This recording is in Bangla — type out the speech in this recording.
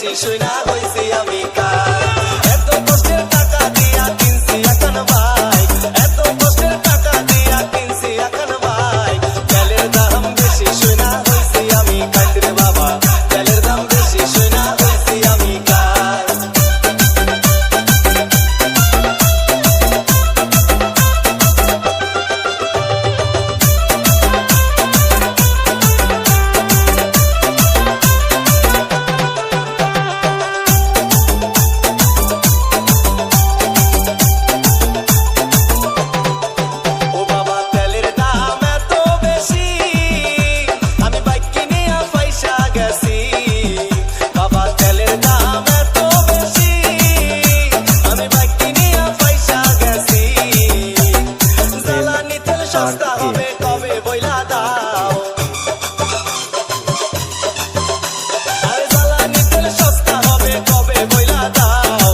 বেশি শুনা হইছি আমি কার এত কষ্টের টাকা দিয়া কিনছি এখন বাইক এত কষ্টের টাকা দিয়া কিনছি এখন বাইক তেলের দাম বেশি শুনা হইছি আমি কার বাবা তেলের দাম বেশি শুনা হইছি আমি কার সস্তা হবে কবে বইলা দাও আরে জ্বালানি তেল সস্তা হবে কবে বইলা দাও